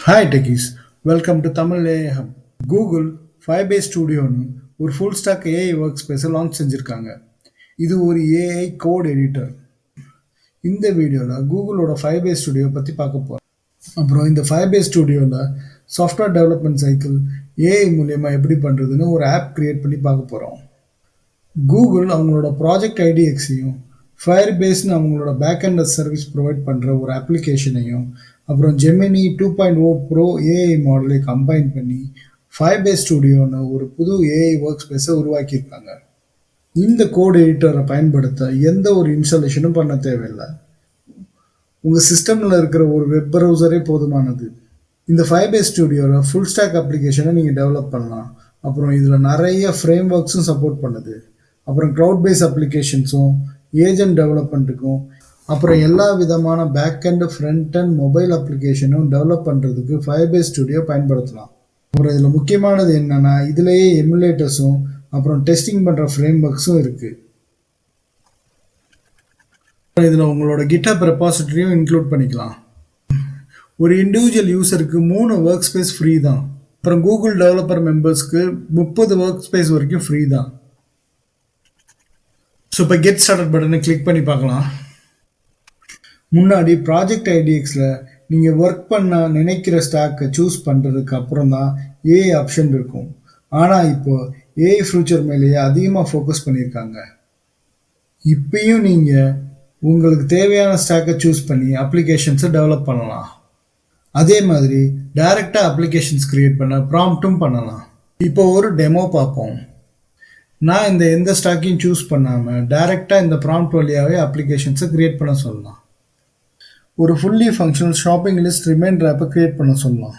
Hi techies, welcome to Tamil AI hub. Google Firebase ஸ்டுடியோன்னு ஒரு full stack AI work ஸ்பேஸை launch செஞ்சுருக்காங்க. இது ஒரு ஏஐ கோட் எடிட்டர். இந்த வீடியோவில் கூகுளோட ஃபைபேஸ் ஸ்டுடியோ பற்றி பார்க்க போகிறோம். அப்புறம் இந்த ஃபைபேஸ் ஸ்டுடியோவில் சாஃப்ட்வேர் டெவலப்மெண்ட் சைக்கிள் ஏஐ மூலயமா எப்படி பண்ணுறதுன்னு ஒரு ஆப் கிரியேட் பண்ணி பார்க்க போகிறோம். கூகுள் அவங்களோட ப்ராஜெக்ட் ஐடிஎக்ஸையும் ஃபயர்பேஸ்னு அவங்களோட பேக்அண்ட் சர்வீஸ் ப்ரொவைட் பண்ணுற ஒரு அப்ளிகேஷனையும் அப்புறம் ஜெமினி 2.0 ப்ரோ ஏஐ மாடலை கம்பைன் பண்ணி ஃபைபேஸ் ஸ்டுடியோன்னு ஒரு புது ஏஐ ஒர்க் ஸ்பேஸை உருவாக்கியிருக்காங்க. இந்த கோட் எடிட்டரை பயன்படுத்த எந்த ஒரு இன்ஸ்டாலேஷனும் பண்ண தேவையில்லை. உங்கள் சிஸ்டமில் இருக்கிற ஒரு வெப் ப்ரௌசரே போதுமானது. இந்த ஃபைபேஸ் ஸ்டுடியோவில் ஃபுல் ஸ்டாக் அப்ளிகேஷனை நீங்கள் டெவலப் பண்ணலாம். அப்புறம் இதில் நிறைய ஃப்ரேம் ஒர்க்ஸும் சப்போர்ட் பண்ணுது. அப்புறம் க்ளவுட் பேஸ் அப்ளிகேஷன்ஸும் ஏஜென்ட் டெவலப்மெண்ட்டுக்கும் அப்புறம் எல்லா விதமான back and front and mobile அப்ளிகேஷனும் டெவலப் பண்ணுறதுக்கு ஃபயர்பேஸ் ஸ்டுடியோ பயன்படுத்தலாம். அப்புறம் இதில் முக்கியமானது என்னென்னா இதுலேயே எமுலேட்டர்ஸும் அப்புறம் டெஸ்டிங் பண்ணுற ஃப்ரேம் ஒர்க்ஸும் இருக்குது. இதில் உங்களோட கிட்ஹப் ரெபாசிட்டரியும் இன்க்ளூட் பண்ணிக்கலாம். ஒரு இண்டிவிஜுவல் யூசருக்கு 3 ஒர்க் ஸ்பேஸ் ஃப்ரீ தான். அப்புறம் கூகுள் டெவலப்பர் மெம்பர்ஸ்க்கு 30 ஒர்க் ஸ்பேஸ் வரைக்கும் ஃப்ரீ தான். ஸோ இப்போ கெட் ஸ்டார்டட் பட்டனை கிளிக் பண்ணி பார்க்கலாம். முன்னாடி ப்ராஜெக்ட் ஐடிஎக்ஸில் நீங்கள் ஒர்க் பண்ண நினைக்கிற ஸ்டாக்கை சூஸ் பண்ணுறதுக்கு அப்புறம் தான் ஏஐ ஆப்ஷன் இருக்கும். ஆனால் இப்போ ஏஐ ஃபியூச்சர் மேலேயே அதிகமாக ஃபோக்கஸ் பண்ணியிருக்காங்க. இப்பயும் நீங்கள் உங்களுக்கு தேவையான ஸ்டாக்கை சூஸ் பண்ணி அப்ளிகேஷன்ஸை டெவலப் பண்ணலாம். அதே மாதிரி டைரெக்டாக அப்ளிகேஷன்ஸ் க்ரியேட் பண்ண ப்ராம்ப்டும் பண்ணலாம். இப்போ ஒரு டெமோ பார்ப்போம். நான் எந்த ஸ்டாக்கையும் சூஸ் பண்ணாமல் டைரெக்டாக இந்த ப்ராம்ப்ட் வழியாகவே அப்ளிகேஷன்ஸை க்ரியேட் பண்ண சொல்லலாம். ஒரு fully functional shopping list reminder ஆப்பை க்ரியேட் பண்ண சொல்லலாம்.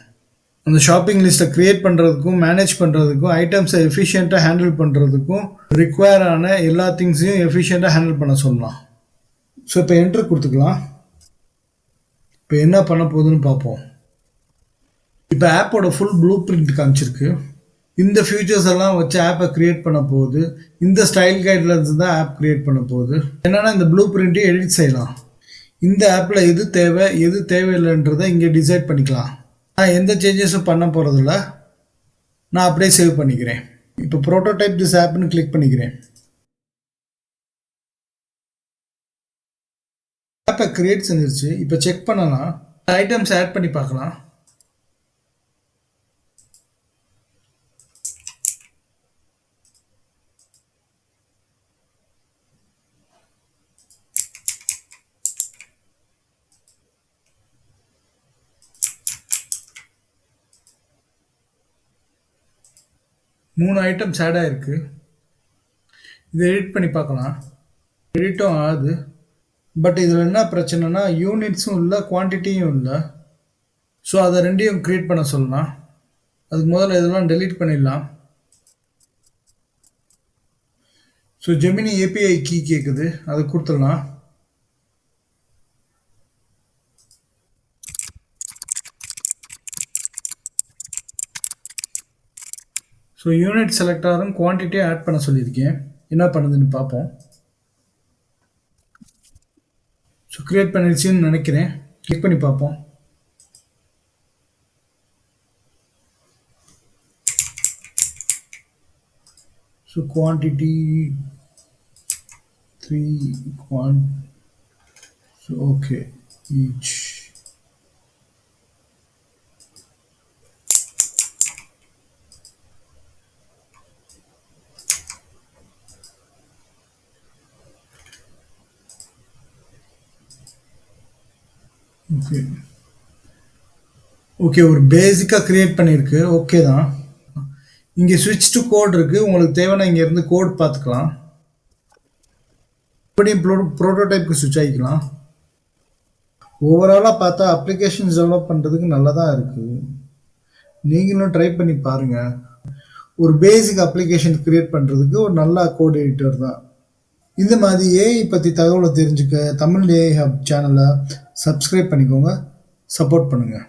அந்த ஷாப்பிங் லிஸ்ட்டை க்ரியேட் பண்ணுறதுக்கும் மேனேஜ் பண்ணுறதுக்கும் ஐட்டம்ஸை எஃபிஷியண்ட்டாக ஹேண்டில் பண்ணுறதுக்கும் ரிக்வயரான எல்லா திங்ஸையும் எஃபிஷியண்ட்டாக ஹேண்டில் பண்ண சொல்லலாம். ஸோ இப்போ என்ட்ரு கொடுத்துக்கலாம். இப்போ என்ன பண்ண போகுதுன்னு பார்ப்போம். இப்போ ஆப்போட ஃபுல் ப்ளூ பிரிண்ட் காமிச்சிருக்கு. இந்த ஃபியூச்சர்ஸ் எல்லாம் வச்சு ஆப்பை க்ரியேட் பண்ண போகுது. இந்த ஸ்டைல் கைடில் இருந்து தான் ஆப் க்ரியேட் பண்ண போகுது. என்னென்னா இந்த ப்ளூ பிரிண்ட்டையும் எடிட் செய்யலாம். இந்த ஆப்பில் எது தேவை எது தேவையில்லைன்றதை இங்கே டிசைட் பண்ணிக்கலாம். நான் எந்த சேஞ்சஸும் பண்ண போகிறதில்ல. நான் அப்படியே சேவ் பண்ணிக்கிறேன். இப்போ ப்ரோட்டோடைப் திஸ் ஆப்னு கிளிக் பண்ணிக்கிறேன். ஆப்பை கிரியேட் செஞ்சிருச்சு. இப்போ செக் பண்ணலாம். ஐட்டம்ஸ் ஆட் பண்ணி பார்க்கலாம். மூணு ஐட்டம்ஸ் ஆட் ஆகிருக்கு. இதை எடிட் பண்ணி பார்க்கலாம். எடிட்டும் ஆகுது. பட் இதில் என்ன பிரச்சனைனா யூனிட்ஸும் இல்லை குவான்டிட்டியும் இல்லை. ஸோ அதை ரெண்டையும் க்ரியேட் பண்ண சொல்லலாம். அதுக்கு முதல்ல இதெல்லாம் டெலீட் பண்ணிடலாம். ஸோ ஜெமினி ஏபிஐ கீ கேட்குது, அதை கொடுத்துடலாம். ஸோ யூனிட் செலக்டாரும் குவான்டிட்டியும் ஆட் பண்ண சொல்லியிருக்கேன். என்ன பண்ணுதுன்னு பார்ப்போம். ஸோ க்ரியேட் பண்ணிடுச்சுன்னு நினைக்கிறேன். கிளிக் பண்ணி பார்ப்போம். So quantity 3 so okay each. Okay ஒரு பேசிக்காக க்ரியேட் பண்ணியிருக்கு. ஓகே தான். இங்கே ஸ்விட்ச் டு கோட் இருக்குது. உங்களுக்கு தேவைன்னா இங்கேருந்து கோட் பார்த்துக்கலாம். இப்படியும் ப்ரோட்டோடைப்புக்கு ஸ்விட்ச் ஆகிக்கலாம். ஓவராலாக பார்த்தா அப்ளிகேஷன்ஸ் டெவலப் பண்ணுறதுக்கு நல்லா தான் இருக்குது. நீங்களும் ட்ரை பண்ணி பாருங்கள். ஒரு பேசிக் அப்ளிகேஷன் க்ரியேட் பண்ணுறதுக்கு ஒரு நல்ல கோட் எடிட்டர் தான். இந்த மாதிரி ஏஐ பற்றி தகவலை தெரிஞ்சுக்க தமிழ் ஏஐ ஹப் சேனலை சப்ஸ்கிரைப் பண்ணிக்கோங்க. சப்போர்ட் பண்ணுங்கள்.